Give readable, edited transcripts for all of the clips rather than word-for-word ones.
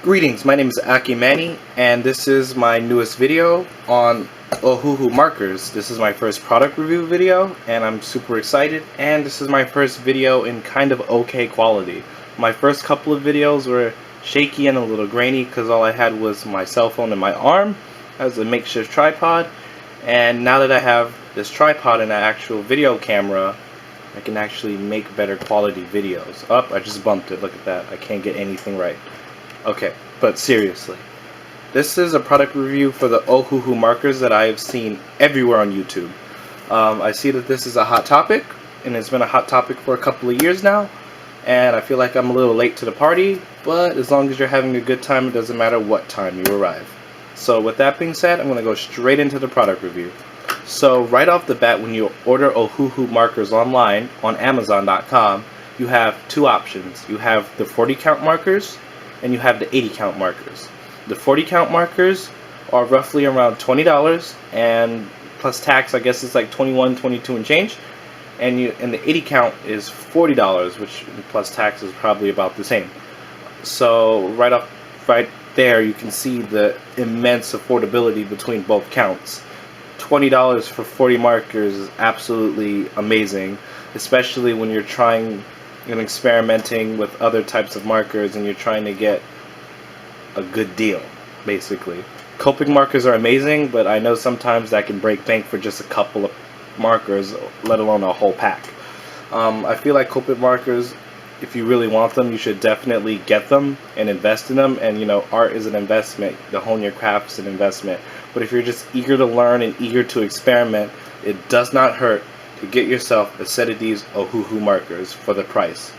Greetings, my name is Aki Manny, and this is my newest video on Ohuhu Markers. This is my first product review video, and I'm super excited, and this is my first video in kind of okay quality. My first couple of videos were shaky and a little grainy because all I had was my cell phone in my arm as a makeshift tripod, and now that I have this tripod and an actual video camera, I can actually make better quality videos. I just bumped it, look at that, I can't get anything right. Okay, but seriously, this is a product review for the Ohuhu Markers that I have seen everywhere on YouTube. I see that this is a hot topic, and it's been a hot topic for a couple of years now, and I feel like I'm a little late to the party, but as long as you're having a good time, it doesn't matter what time you arrive. So with that being said, I'm going to go straight into the product review. So right off the bat, when you order Ohuhu Markers online on Amazon.com, you have two options. You have the 40 count markers, and you have the 80 count markers. The 40 count markers are roughly around $20, and plus tax I guess it's like $21, $22 and change, and the 80 count is $40, which plus tax is probably about the same. So right there you can see the immense affordability between both counts. $20 for 40 markers is absolutely amazing, especially when you're trying and experimenting with other types of markers and you're trying to get a good deal, basically. Copic markers are amazing, but I know sometimes that can break bank for just a couple of markers, let alone a whole pack. I feel like Copic markers, if you really want them, you should definitely get them and invest in them. And you know, art is an investment, to hone your craft is an investment. But if you're just eager to learn and eager to experiment, it does not hurt to get yourself a set of these Ohuhu markers for the price.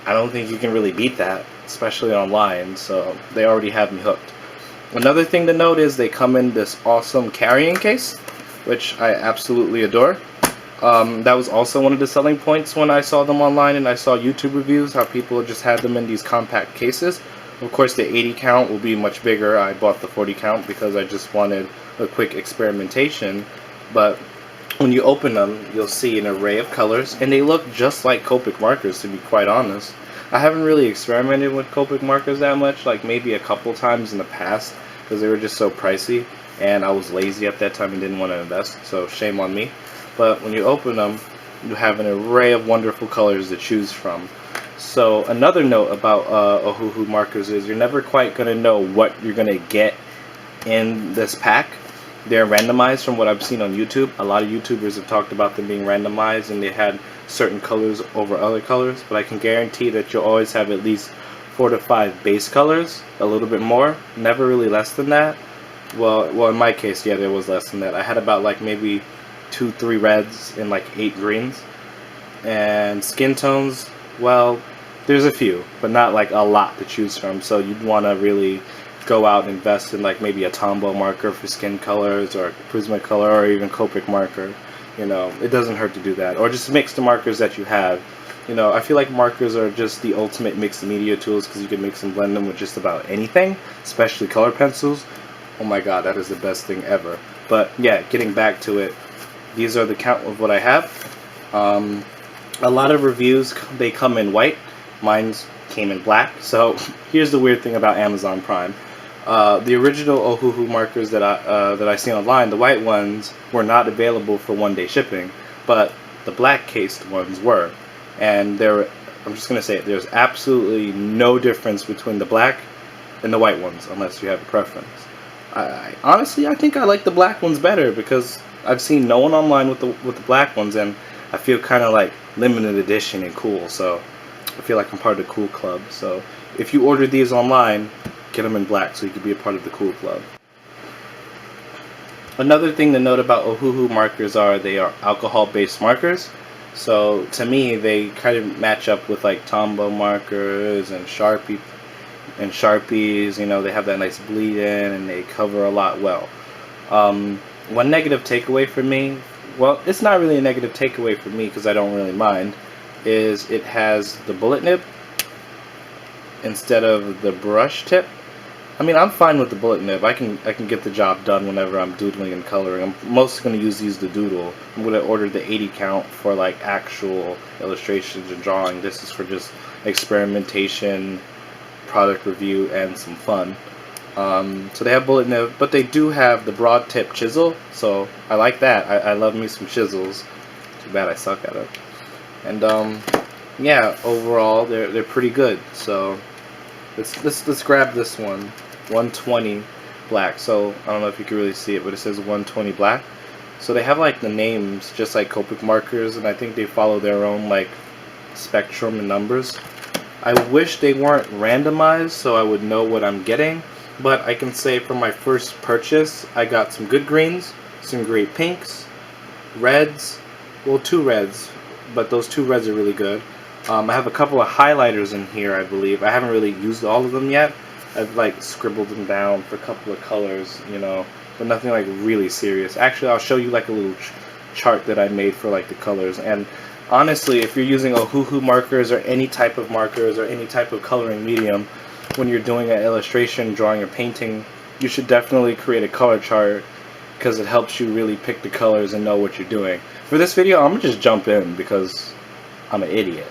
I don't think you can really beat that, especially online, so they already have me hooked. Another thing to note is they come in this awesome carrying case, which I absolutely adore. That was also one of the selling points when I saw them online and I saw YouTube reviews, how people just had them in these compact cases. Of course the 80 count will be much bigger. I bought the 40 count because I just wanted a quick experimentation, but when you open them, you'll see an array of colors, and they look just like Copic markers, to be quite honest. I haven't really experimented with Copic markers that much, like maybe a couple times in the past, because they were just so pricey, and I was lazy at that time and didn't want to invest, so shame on me. But when you open them, you have an array of wonderful colors to choose from. So another note about Ohuhu markers is you're never quite going to know what you're going to get in this pack. They're randomized from what I've seen on YouTube. A lot of YouTubers have talked about them being randomized and they had certain colors over other colors, but I can guarantee that you'll always have at least 4 to 5 base colors, a little bit more, never really less than that. Well in my case, yeah, there was less than that. I had about like maybe 2-3 reds and like 8 greens. And skin tones, well, there's a few, but not like a lot to choose from, so you'd want to really go out and invest in like maybe a Tombow marker for skin colors, or a Prismacolor, or even Copic marker. You know, it doesn't hurt to do that, or just mix the markers that you have. You know, I feel like markers are just the ultimate mixed media tools because you can mix and blend them with just about anything, especially color pencils. Oh my god, that is the best thing ever. But yeah, getting back to it, these are the count of what I have. A lot of reviews, they come in white. Mine's came in black. So here's the weird thing about Amazon Prime. The original Ohuhu markers that I seen online, the white ones, were not available for one-day shipping, but the black cased ones were. And I'm just gonna say it, there's absolutely no difference between the black and the white ones, unless you have a preference. Honestly, I think I like the black ones better because I've seen no one online with the black ones, and I feel kind of like limited edition and cool. So I feel like I'm part of the cool club. So if you order these online, get them in black so you can be a part of the cool club. Another thing to note about Ohuhu markers are they are alcohol-based markers. So to me, they kind of match up with like Tombow markers and Sharpies. You know, they have that nice bleed in and they cover a lot well. One negative takeaway for me, well, it's not really a negative takeaway for me because I don't really mind, is it has the bullet nib instead of the brush tip. I mean, I'm fine with the bullet nib. I can get the job done whenever I'm doodling and coloring. I'm mostly going to use these to doodle. I'm going to order the 80 count for like actual illustrations and drawing. This is for just experimentation, product review and some fun. So they have bullet nib, but they do have the broad tip chisel, so I like that. I love me some chisels. Too bad I suck at it. And yeah, overall they're pretty good. So let's grab this one, 120 black. So I don't know if you can really see it, but it says 120 black. So they have like the names just like Copic markers, and I think they follow their own like spectrum and numbers. I wish they weren't randomized so I would know what I'm getting, but I can say for my first purchase I got some good greens, some great pinks, reds, well, 2 reds, but those 2 reds are really good. I have a couple of highlighters in here, I believe. I haven't really used all of them yet. I've like scribbled them down for a couple of colors, you know, but nothing like really serious. Actually, I'll show you like a little chart that I made for like the colors. And honestly, if you're using Ohuhu markers or any type of markers or any type of coloring medium, when you're doing an illustration, drawing, or painting, you should definitely create a color chart because it helps you really pick the colors and know what you're doing. For this video, I'm gonna just jump in because I'm an idiot.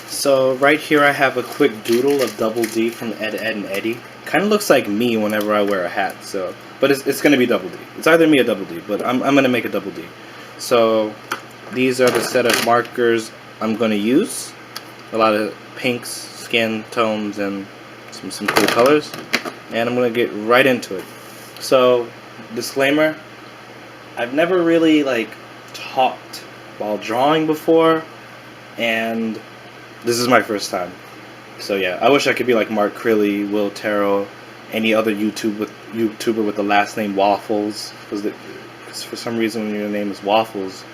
So right here I have a quick doodle of Double D from Ed, and Eddie. Kind of looks like me whenever I wear a hat, so but it's gonna be Double D. It's either me or Double D, but I'm gonna make a Double D. So these are the set of markers I'm gonna use. A lot of pinks, skin tones, and some cool colors. And I'm gonna get right into it. So disclaimer, I've never really like talked while drawing before, and this is my first time. So yeah, I wish I could be like Mark Crilly, Will Terrell, any other YouTuber with the last name Waffles, because for some reason when your name is Waffles,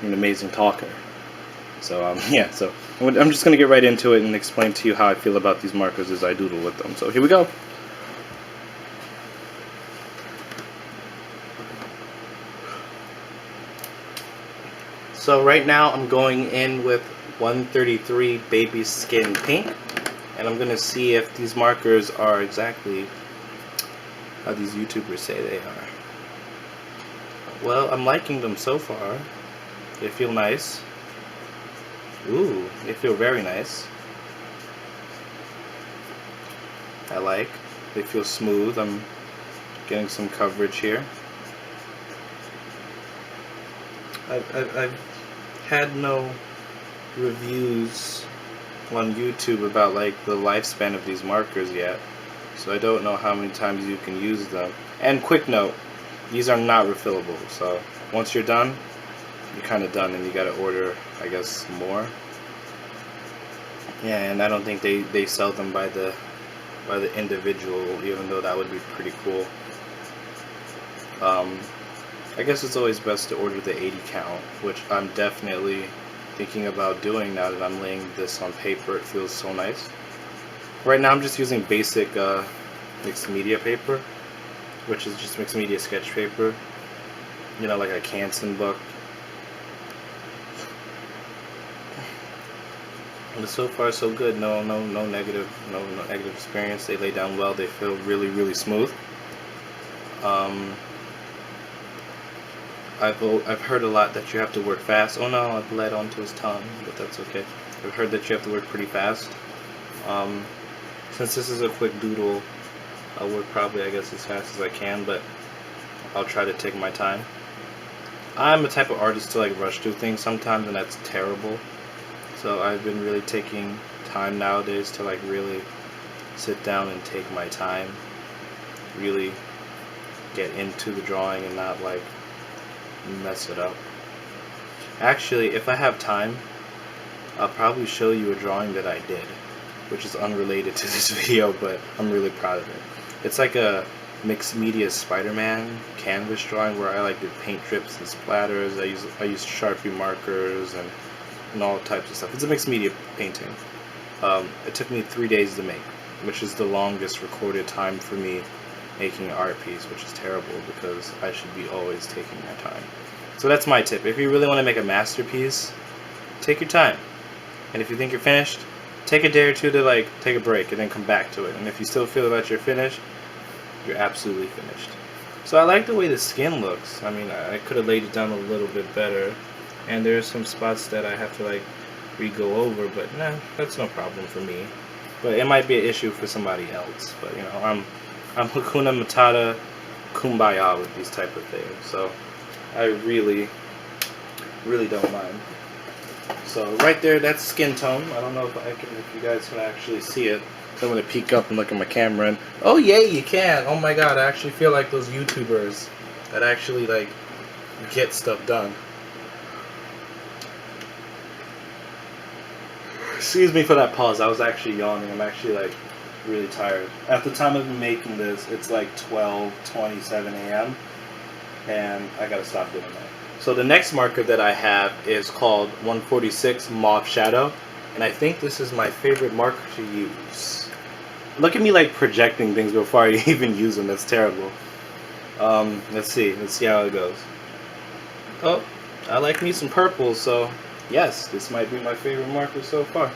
you're an amazing talker. So yeah, so I'm just gonna get right into it and explain to you how I feel about these markers as I doodle with them. So here we go. So right now I'm going in with 133 Baby Skin Pink, and I'm gonna see if these markers are exactly how these YouTubers say they are. Well, I'm liking them so far. They feel nice. Ooh, they feel very nice. I like. They feel smooth. I'm getting some coverage here. I've had no reviews on YouTube about like the lifespan of these markers yet, so I don't know how many times you can use them. And quick note, these are not refillable, so once you're done, you're kind of done and you gotta order, I guess, more. Yeah, and I don't think they sell them by the individual, even though that would be pretty cool. I guess it's always best to order the 80 count, which I'm definitely thinking about doing now that I'm laying this on paper. It feels so nice. Right now I'm just using basic mixed media paper, which is just mixed media sketch paper, you know, like a Canson book. But so far so good. No negative experience. They lay down well. They feel really smooth. I've heard a lot that you have to work fast. Oh no, I bled onto his tongue, but that's okay. I've heard that you have to work pretty fast. Since this is a quick doodle, I'll work probably, I guess, as fast as I can, but I'll try to take my time. I'm a type of artist to like rush through things sometimes, and that's terrible. So I've been really taking time nowadays to like really sit down and take my time, really get into the drawing and not like mess it up. Actually, if I have time, I'll probably show you a drawing that I did, which is unrelated to this video, but I'm really proud of it. It's like a mixed media Spider-Man canvas drawing where I like did paint drips and splatters. I used Sharpie markers and all types of stuff. It's a mixed media painting. It took me 3 days to make, which is the longest recorded time for me making an art piece, which is terrible because I should be always taking my time. So that's my tip. If you really want to make a masterpiece, take your time. And if you think you're finished, take a day or two to like take a break and then come back to it. And if you still feel that you're finished, you're absolutely finished. So I like the way the skin looks. I mean, I could have laid it down a little bit better, and there's some spots that I have to like re-go over, but nah, that's no problem for me. but it might be an issue for somebody else. But you know, I'm Hakuna Matata, Kumbaya with these type of things, so I really don't mind. So right there, that's skin tone. I don't know if you guys can actually see it. So I'm gonna peek up and look at my camera, and oh yeah, you can. Oh my god, I actually feel like those YouTubers that actually like get stuff done. Excuse me for that pause. I was actually yawning. I'm actually like really tired. At the time of making this, it's like 12:27 a.m. and I gotta stop doing that. So the next marker that I have is called 146 Mauve Shadow, and I think this is my favorite marker to use. Look at me like projecting things before I even use them. That's terrible. Let's see how it goes. Oh, I like me some purple, so yes, this might be my favorite marker so far.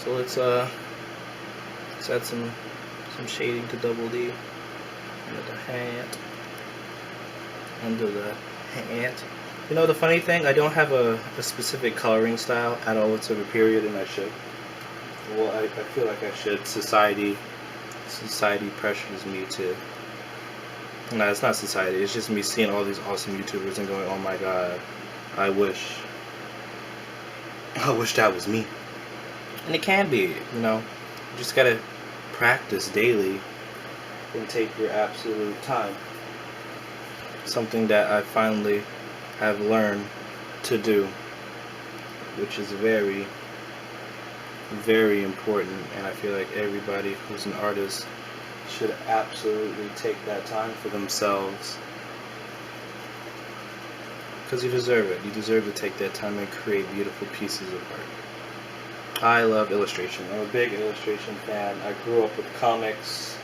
So let's add some shading to Double D under the hat. Under the hat. You know the funny thing, I don't have a specific coloring style at all whatsoever, period, and I should. Well, I feel like I should. Society pressures me to. No, it's not society. It's just me seeing all these awesome YouTubers and going, oh my god, I wish that was me. And it can be, you know. You just gotta practice daily and take your absolute time. Something that I finally have learned to do, which is very, very important, and I feel like everybody who's an artist should absolutely take that time for themselves, because you deserve it. You deserve to take that time and create beautiful pieces of art. I love illustration. I'm a big illustration fan. I grew up with comics.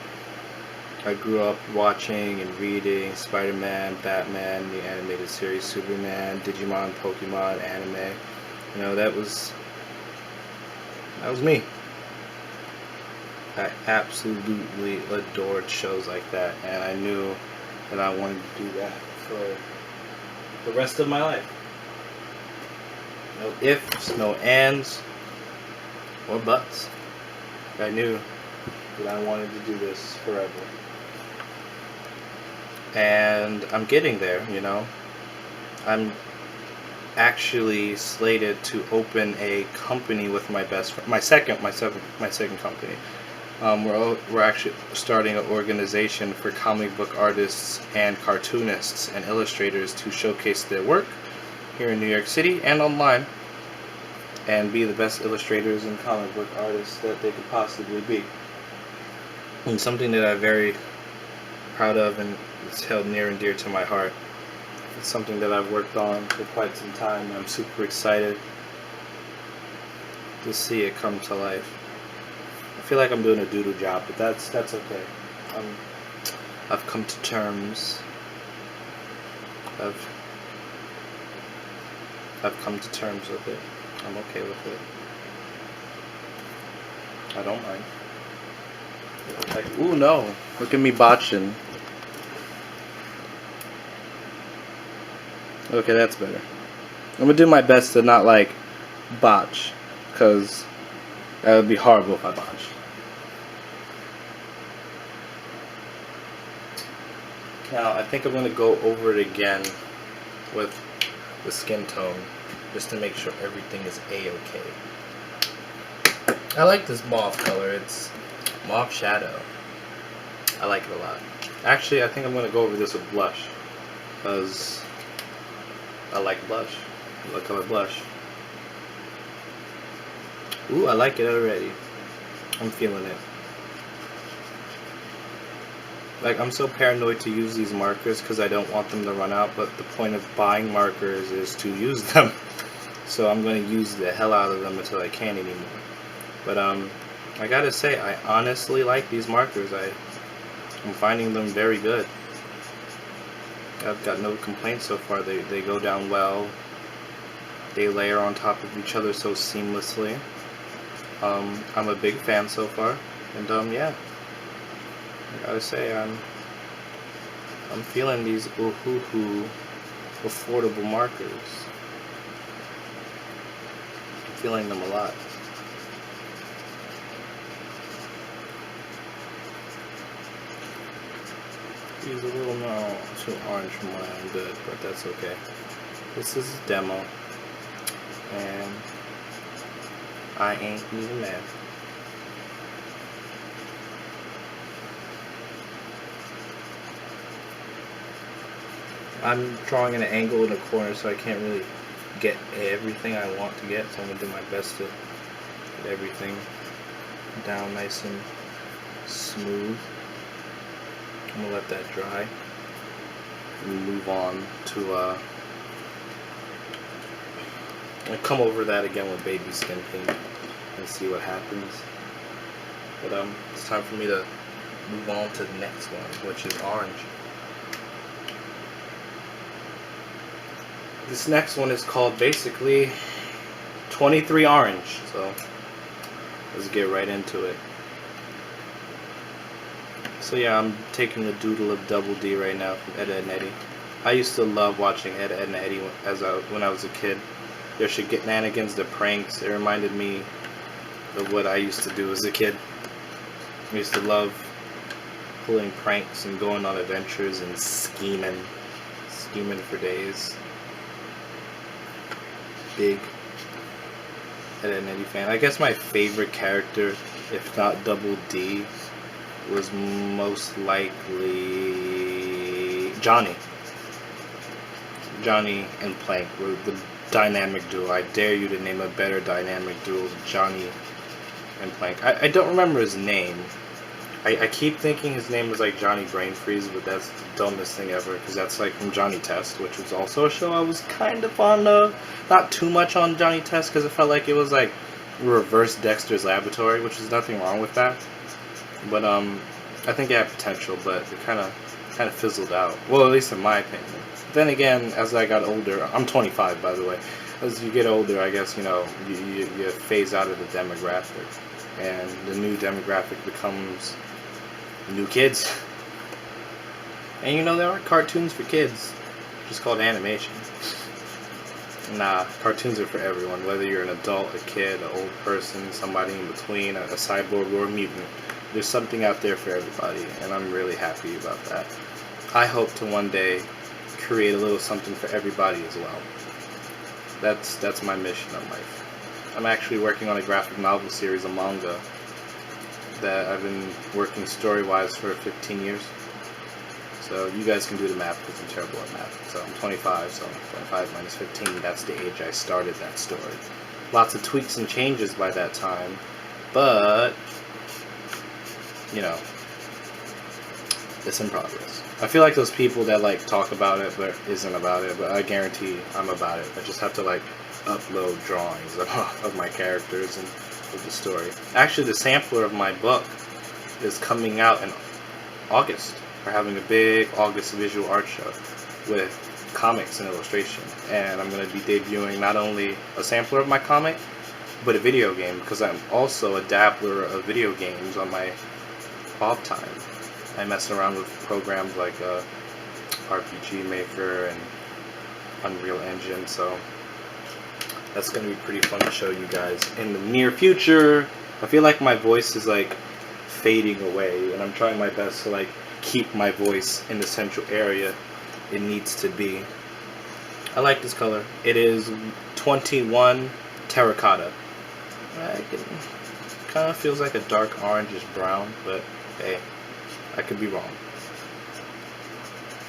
I grew up watching and reading Spider-Man, Batman, the animated series, Superman, Digimon, Pokemon, anime. You know, that was me. I absolutely adored shows like that, and I knew that I wanted to do that for the rest of my life. No ifs, no ands, or buts. I knew that I wanted to do this forever. And I'm getting there, you know. I'm actually slated to open a company with my best friend, my second company. We're actually starting an organization for comic book artists and cartoonists and illustrators to showcase their work here in New York City and online, and be the best illustrators and comic book artists that they could possibly be. And something that I'm very proud of, and it's held near and dear to my heart. It's something that I've worked on for quite some time, and I'm super excited to see it come to life. I feel like I'm doing a doodle job, but that's okay. I've come to terms. I've come to terms with it. I'm okay with it. I don't mind. Like, ooh no, look at me botching. Okay, that's better. I'm gonna do my best to not like botch, because that would be horrible if I botched. Now I think I'm gonna go over it again with the skin tone, just to make sure everything is a-okay. I like this mauve color. It's mauve shadow. I like it a lot. Actually, I think I'm gonna go over this with blush, because I like blush. What color blush? Ooh, I like it already. I'm feeling it. Like, I'm so paranoid to use these markers because I don't want them to run out, but the point of buying markers is to use them. So I'm going to use the hell out of them until I can't anymore. But I gotta say, I honestly like these markers. I'm finding them very good. I've got no complaints so far. They go down well. They layer on top of each other so seamlessly. I'm a big fan so far, and yeah, I gotta say I'm feeling these Ohuhu affordable markers. I'm feeling them a lot. He's a little no too orange for my own good, but that's okay. This is a demo, and I ain't even mad. I'm drawing at an angle in the corner, so I can't really get everything I want to get, so I'm going to do my best to get everything down nice and smooth. I'm going to let that dry and move on to I'll come over that again with baby skin paint and see what happens. But it's time for me to move on to the next one, which is orange. This next one is called basically 23 Orange, so let's get right into it. So yeah, I'm taking a doodle of Double D right now from Ed, Edd n Eddy. I used to love watching Ed, Edd n Eddy when I was a kid. Their shenanigans, the pranks, it reminded me of what I used to do as a kid. I used to love pulling pranks and going on adventures and scheming for days. Big Ed, Edd n Eddy fan. I guess my favorite character, if not Double D, was most likely Johnny. Johnny and Plank were the dynamic duo. I dare you to name a better dynamic duo than Johnny and Plank. I don't remember his name. I keep thinking his name was like Johnny Brain Freeze, but that's the dumbest thing ever, because that's like from Johnny Test, which was also a show I was kind of fond of. Not too much on Johnny Test, because it felt like it was like reverse Dexter's Laboratory, which is nothing wrong with that. But I think it had potential, but it kind of fizzled out. Well, at least in my opinion. Then again, as I got older, I'm 25 by the way. As you get older, I guess you phase out of the demographic, and the new demographic becomes new kids. And there are cartoons for kids, just called animation. Nah, cartoons are for everyone, whether you're an adult, a kid, an old person, somebody in between, a cyborg, or a mutant. There's something out there for everybody, and I'm really happy about that. I hope to one day create a little something for everybody as well. That's my mission in life. I'm actually working on a graphic novel series, a manga, that I've been working story-wise for 15 years. So you guys can do the math, because I'm terrible at math. So I'm 25, so 25 minus 15, that's the age I started that story. Lots of tweaks and changes by that time, but it's in progress. I feel like those people that talk about it but isn't about it, but I guarantee I'm about it. I just have to upload drawings of my characters and of the story. Actually, the sampler of my book is coming out in August. We're having a big August visual art show with comics and illustration, and I'm going to be debuting not only a sampler of my comic, but a video game, because I'm also a dabbler of video games on my off time. I mess around with programs like RPG Maker and Unreal Engine, so that's going to be pretty fun to show you guys in the near future. I feel like my voice is fading away, and I'm trying my best to keep my voice in the central area it needs to be. I like this color. It is 21 Terracotta. It kind of feels like a dark orangish brown, but hey, I could be wrong.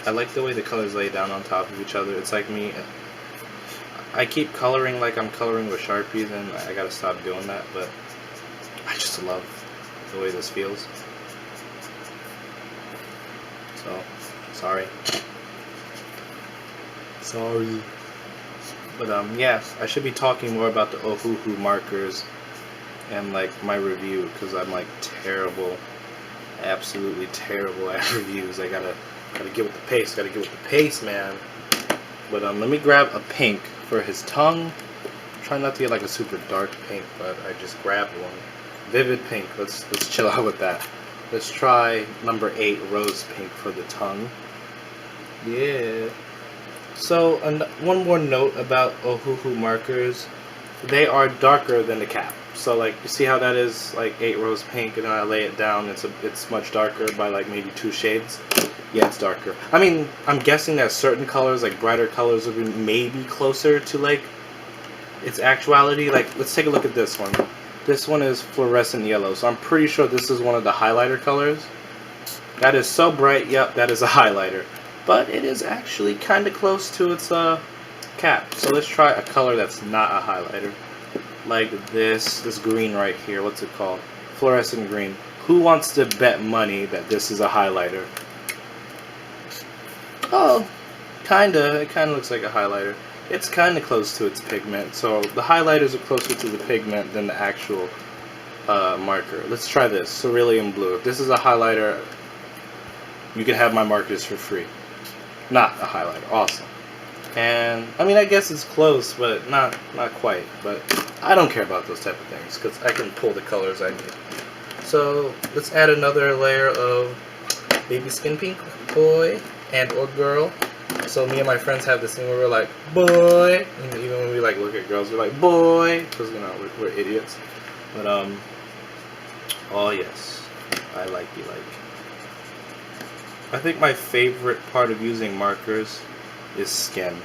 I like the way the colors lay down on top of each other. It's like me. I keep coloring like I'm coloring with Sharpies, and I gotta stop doing that, but I just love the way this feels. So, sorry. But yeah, I should be talking more about the Ohuhu Markers and my review, because I'm terrible, absolutely terrible at reviews. I gotta get with the pace, man. But let me grab a pink for his tongue. Try not to get a super dark pink, but I just grabbed one. Vivid pink. Let's chill out with that. Let's try number 8, rose pink, for the tongue. Yeah. So, one more note about Ohuhu Markers. They are darker than the cap. So like you see how that is like 8 rows pink, and then I lay it down. It's much darker by like maybe 2 shades. Yeah, it's darker. I mean, I'm guessing that certain colors, like brighter colors, will be maybe closer to like its actuality. Like let's take a look at this one. This one is Fluorescent Yellow, so I'm pretty sure this is one of the highlighter colors. That is so bright. Yep, that is a highlighter. But it is actually kind of close to its cap. So let's try a color that's not a highlighter. Like this green right here. What's it called? Fluorescent green. Who wants to bet money that this is a highlighter? Oh, kinda. It kinda looks like a highlighter. It's kinda close to its pigment. So the highlighters are closer to the pigment than the actual marker. Let's try this. Cerulean Blue. If this is a highlighter, you can have my markers for free. Not a highlighter. Awesome. And I mean, I guess it's close, but not quite. But I don't care about those type of things because I can pull the colors I need. So let's add another layer of baby skin pink, boy and or girl. So me and my friends have this thing where we're like, boy. And even when we like look at girls, we're like, boy, because you know we're idiots. But oh yes, I like you like. I think my favorite part of using markers is skin.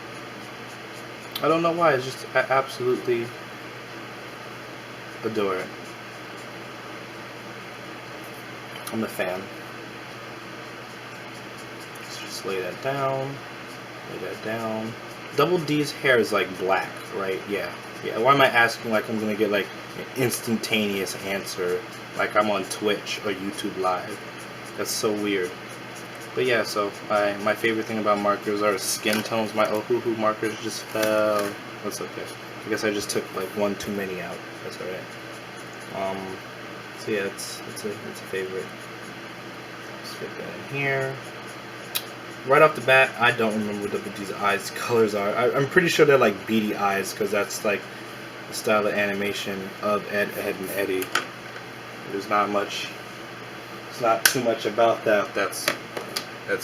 I don't know why, it's just I absolutely adore it. I'm a fan. Let's just lay that down. Lay that down. Double D's hair is like black, right? Yeah. Yeah. Why am I asking like I'm gonna get like an instantaneous answer like I'm on Twitch or YouTube Live? That's so weird. But yeah, so my favorite thing about markers are skin tones. My Ohuhu markers just fell. That's okay. I guess I just took like one too many out. That's alright. So yeah, it's a favorite. Let's fit that in here. Right off the bat, I don't remember what these eyes colors are. I'm pretty sure they're like beady eyes because that's like the style of animation of Ed, and Eddie. There's not much. It's not too much about that. That's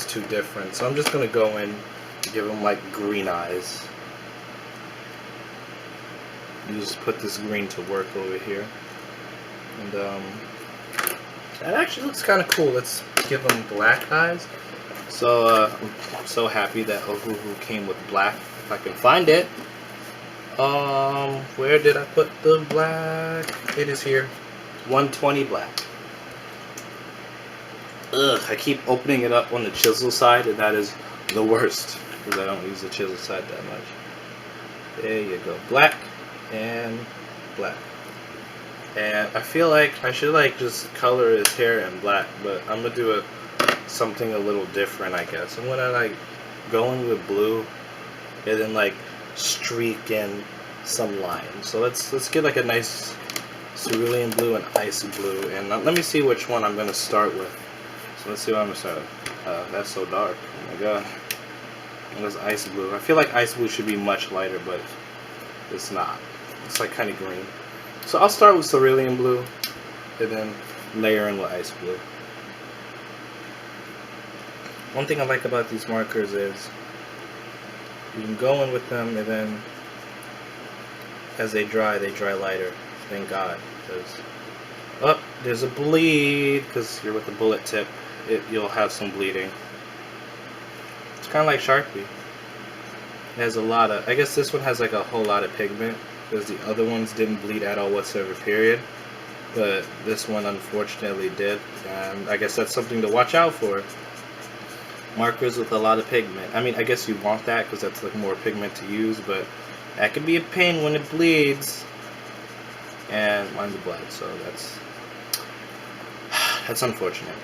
too different. So I'm just gonna go in and give them like green eyes. You just put this green to work over here. And that actually looks kind of cool. Let's give them black eyes. So I'm so happy that Ohuhu came with black. If I can find it. Where did I put the black? It is here. 120 black. Ugh, I keep opening it up on the chisel side, and that is the worst because I don't use the chisel side that much. There you go, black and black. And I feel like I should like just color his hair in black, but I'm gonna do something a little different, I guess. I'm gonna like go in with blue and then like streak in some lines. So let's get like a nice cerulean blue and ice blue, and let me see which one I'm gonna start with. So let's see what I'm gonna start with. That's so dark. Oh my god. And there's ice blue. I feel like ice blue should be much lighter, but it's not. It's like kind of green. So I'll start with cerulean blue and then layer in with ice blue. One thing I like about these markers is you can go in with them, and then as they dry lighter. Thank God, because oh, there's a bleed because you're with the bullet tip. You'll have some bleeding. It's kind of like Sharpie. It has a lot of. I guess this one has like a whole lot of pigment because the other ones didn't bleed at all whatsoever. Period. But this one unfortunately did, and I guess that's something to watch out for. Markers with a lot of pigment. I mean, I guess you want that because that's like more pigment to use, but that can be a pain when it bleeds. And mine's bled, so that's unfortunate.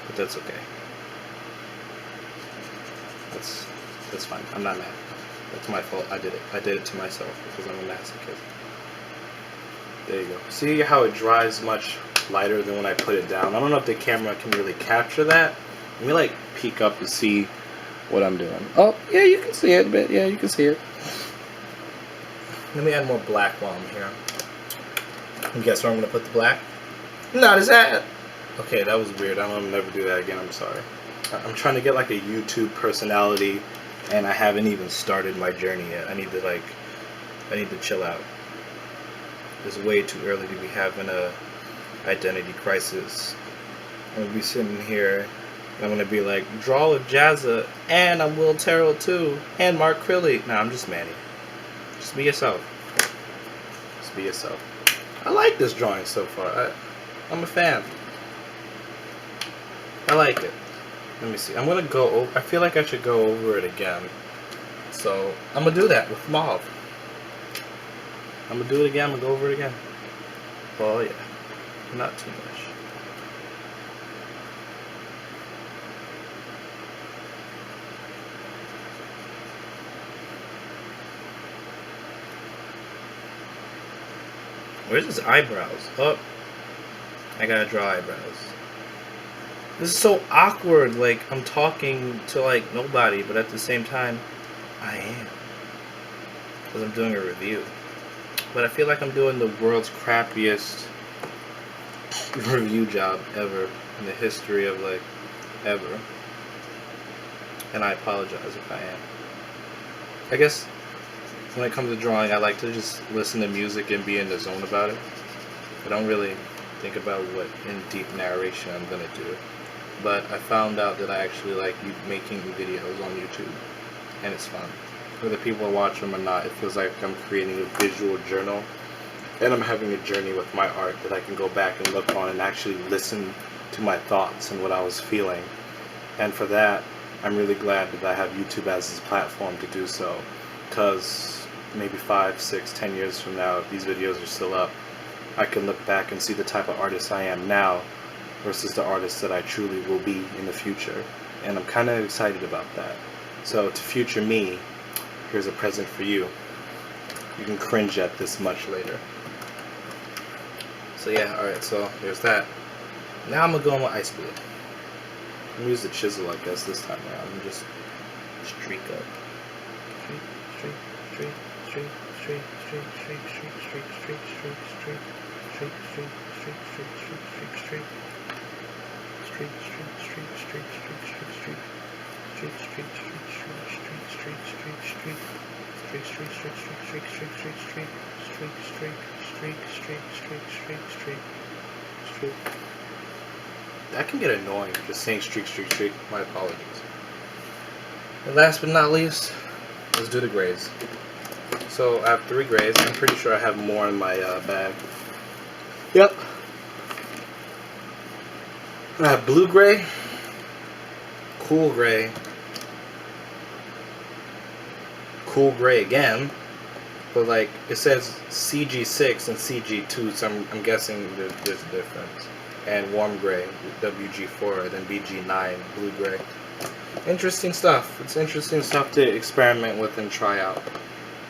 But that's okay. That's fine. I'm not mad. That's my fault. I did it. I did it to myself because I'm a masochist. There you go. See how it dries much lighter than when I put it down? I don't know if the camera can really capture that. Let me like peek up to see what I'm doing. Oh, yeah, you can see it a bit. Yeah, you can see it. Let me add more black while I'm here. And guess where I'm going to put the black? Not his hat! Okay, that was weird. I'm going to never do that again. I'm sorry. I'm trying to get like a YouTube personality, and I haven't even started my journey yet. I need to chill out. It's way too early to be having a identity crisis. I'm gonna be sitting here and I'm gonna be like, draw with Jazza, and I'm Will Terrell too, and Mark Crilly. Nah, I'm just Manny. Just be yourself. Just be yourself. I like this drawing so far. I'm a fan. I like it. Let me see. I'm gonna go over. I feel like I should go over it again. So I'm gonna do that with Mauve. I'm gonna do it again. I'm gonna go over it again. Oh yeah, not too much. Where's his eyebrows? Oh, I gotta draw eyebrows. This is so awkward. Like, I'm talking to like nobody, but at the same time, I am. Because I'm doing a review. But I feel like I'm doing the world's crappiest review job ever in the history of like ever. And I apologize if I am. I guess when it comes to drawing, I like to just listen to music and be in the zone about it. I don't really think about what in deep narration I'm gonna do. But I found out that I actually like making videos on YouTube, and it's fun. Whether people watch them or not, it feels like I'm creating a visual journal, and I'm having a journey with my art that I can go back and look on and actually listen to my thoughts and what I was feeling. And for that, I'm really glad that I have YouTube as this platform to do so, because maybe 5, 6, 10 years from now, if these videos are still up, I can look back and see the type of artist I am now versus the artist that I truly will be in the future. And I'm kind of excited about that. So to future me, here's a present for you. You can cringe at this much later. So yeah, alright, so there's that. Now I'm going to go in with ice blue. I'm going to use the chisel, I guess, this time around. I'm just streak up. Streak, streak, streak, streak, streak, streak, streak, streak, streak, streak, streak, streak, streak, streak, streak, streak, streak, streak, streak. Streak, streak, streak, streak, streak, streak, streak. Streak, streak, streak, streak, streak, streak, streak. Streak, streak, streak, streak, streak, streak, streak, streak. Streak, streak, streak, streak, streak, streak, streak, streak. That can get annoying, just saying streak, streak, streak. My apologies. And last but not least, let's do the grays. So I have 3 grays. I'm pretty sure I have more in my bag. Yep. I have blue gray, cool gray again, but like it says CG6 and CG2, so I'm guessing there's a difference. And warm gray, WG4, then BG9, blue gray. Interesting stuff. It's interesting stuff to experiment with and try out.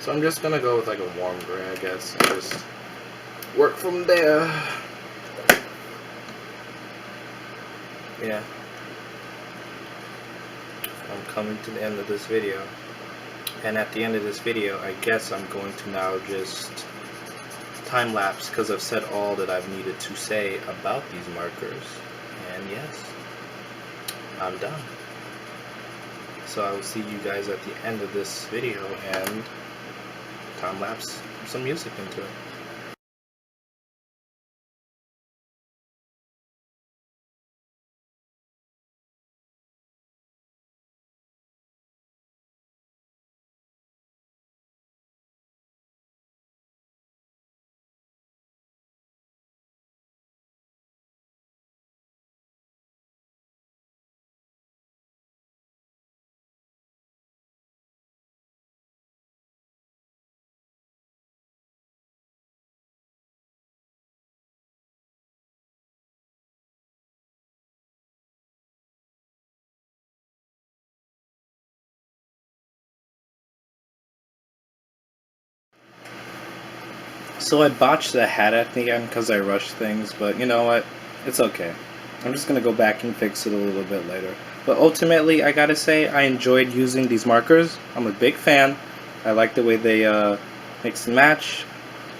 So I'm just gonna go with like a warm gray, I guess, and just work from there. Yeah, I'm coming to the end of this video, and at the end of this video I guess I'm going to now just time lapse, because I've said all that I've needed to say about these markers, and yes, I'm done. So I will see you guys at the end of this video and time lapse some music into it. So I botched the hat at the end because I rushed things, but you know what? It's okay. I'm just going to go back and fix it a little bit later. But ultimately, I gotta say, I enjoyed using these markers. I'm a big fan. I like the way they mix and match.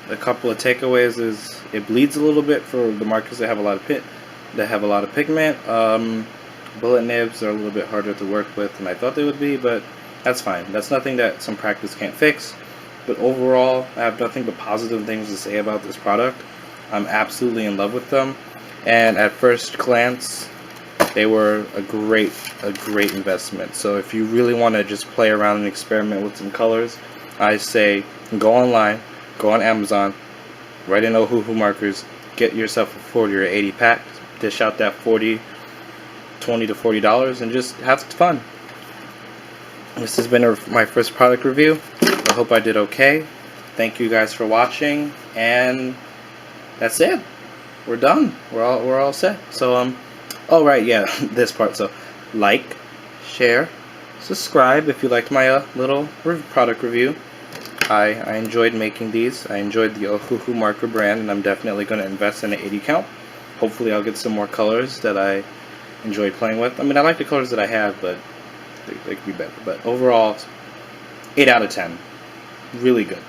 A couple of takeaways is it bleeds a little bit for the markers that have a lot of pigment. Bullet nibs are a little bit harder to work with than I thought they would be, but that's fine. That's nothing that some practice can't fix. but overall I have nothing but positive things to say about this product. I'm absolutely in love with them, and at first glance they were a great investment. So if you really want to just play around and experiment with some colors, I say go online, go on Amazon, write in Ohuhu Markers, get yourself a 40 or 80 pack, dish out that $20 to $40 and just have fun. This has been my first product review. I hope I did okay. Thank you guys for watching, and that's it. We're done. We're all set. So oh right, yeah, this part. So like, share, subscribe if you liked my little product review. I enjoyed making these. I enjoyed the Ohuhu marker brand, and I'm definitely going to invest in an 80 count. Hopefully I'll get some more colors that I enjoy playing with. I mean, I like the colors that I have, but they could be better. But overall, 8 out of 10. Really good.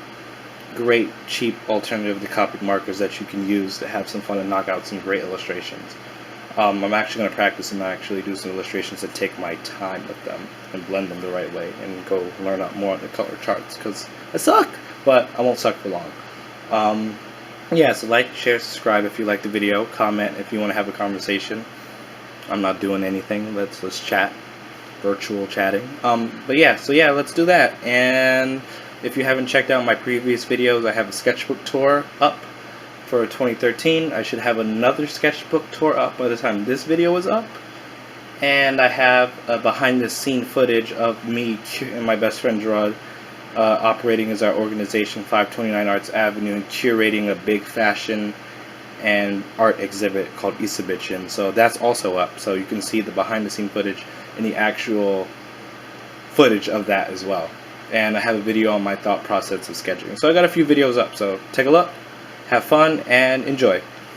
Great, cheap alternative to copied markers that you can use to have some fun and knock out some great illustrations. I'm actually going to practice and actually do some illustrations and take my time with them and blend them the right way and go learn out more on the color charts, because I suck, but I won't suck for long. Yeah, so like, share, subscribe if you like the video, comment if you want to have a conversation. I'm not doing anything, let's chat, virtual chatting. But yeah, so yeah, let's do that. And if you haven't checked out my previous videos, I have a sketchbook tour up for 2013. I should have another sketchbook tour up by the time this video is up. And I have behind the scene footage of me and my best friend Gerard operating as our organization, 529 Arts Avenue, and curating a big fashion and art exhibit called Isabichin. So that's also up, so you can see the behind the scene footage and the actual footage of that as well. And I have a video on my thought process of sketching. So I got a few videos up, so take a look, have fun, and enjoy.